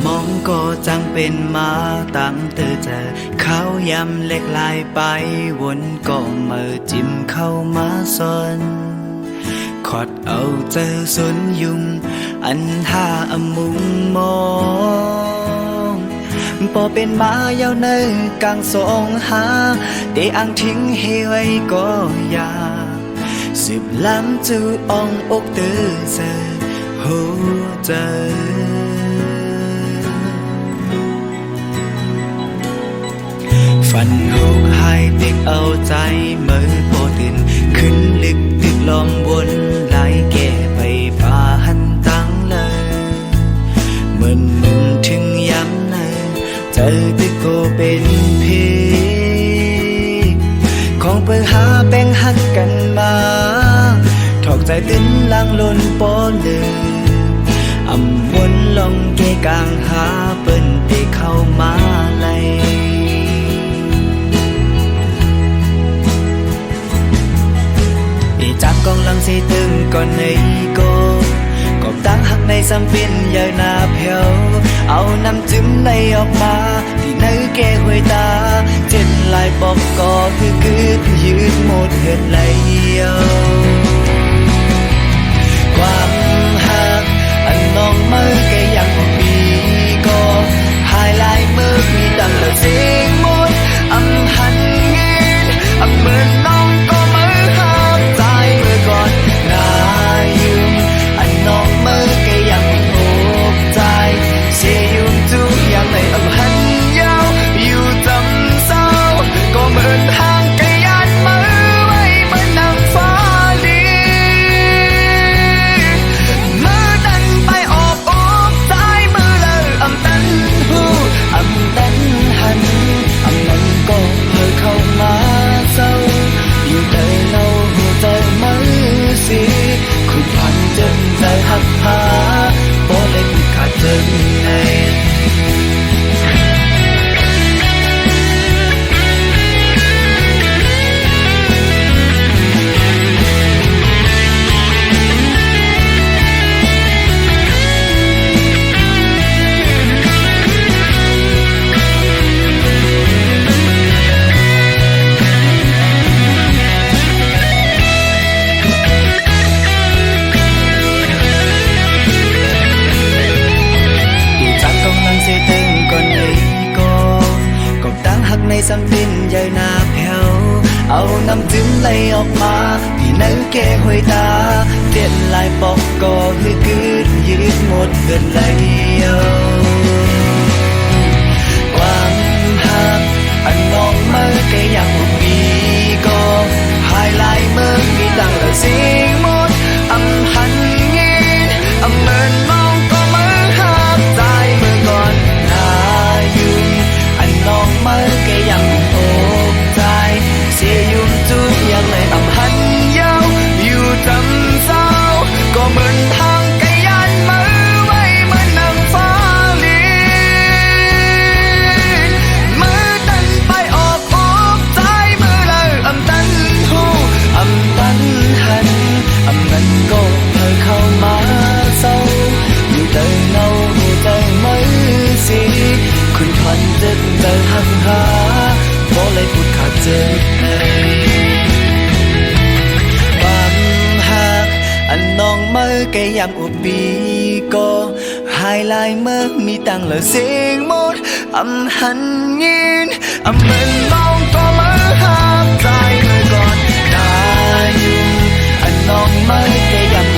มองก็จังเป็นมาตั้งแต่เจอเขายำเล็กลายไปวนก็มือจิ้มเข้ามาซอนขอดเอาเจอสนยุงอันท่ามุงมองพอเป็นมาเยาวเนยกลางสองหาได้อ่างทิ้งให้ไว้ก็อยากสืบล้ำจูอ่องอกเตือเจอหัวใจฝันหุกหายเด็กเอาใจเมื่อพอตื่นขึ้นลึกตึกลอมวนไหลแก่ไปป่าหันตั้งเลยเหมือนมึงถึงย้ำเนยเจอตึกโกเป็นพีของเปิดหาแบ่งหักกันมาถอกใจตื้นลังล้นปอนเลยวนลองเกกลางหาเปิ้นได้เข้ามาเลยจากกองลังสีตึงก่อนในก็ตั้งหักในซ้ำเป็นใหญ่หน้าเพียวเอาน้ำจิ้มในออกมาที่ในแก้หวยตาเจ็ดลายบอกก็คือยืดหมดเหือดไหลความหักอันน้องเมื่อแกยังมีก็หายลายเมื่อมีดังละเสียงหมดหันเงินเหมือนน้องก็เมื่อหักใจเมื่อก่อนน่ายืมอันน้องเมื่อแกยังถูกใจเสียยืมทุกอย่างในหันยาวอยู่จำเศร้าก็เหมือนทางแกยันมือไว้บนนางฟ้าลีมือดันไปออกใจมือเลยตันหูตันหันมันก็เพิ่งเข้ามาเศร้าอยู่ในเล่าหัวใจมือสิคุณพันจนใจหักพาโปเล็กขาดจนในในซ้ำดินใหญ่หน้าแผ่วเอาน้ำจิ้มไหลออกมาที่ในแก้หวยตาเจ็ดลายปอกก็คือยืดหมดเกินไหลความหักอันน้องเมื่อแกยังมีก็หายลายเมื่อมีดังละเสียงหมดหันเงินเหมือนมองก็เมื่อหักใจเมื่อก่อนน่ายืมอันน้องเมื่อแกยังอกใจเสียยุ่งทุกอย่างเลยหันยาวอยู่จำเศร้าก็เหมือนทางแกยันมือไว้เหมือนนางฟ้าลีมือตันไปออกใจมือเลยตันหูตันหันมันก็เพิ่งเข้ามาเศร้าอยู่แต่เงาหัวใจมือสิคุณพันจะเดินหักหาพอเลยพูดขาดเจ็บในความหักอันน้องเมื่อแกยำอุบีก็หายลายเมื่อมีตังละเสียงหมดหันเงินเหมือนน้องก็เมื่อหักใจเมื่อก่อนได้อยู่อันน้องเมื่อแกยำ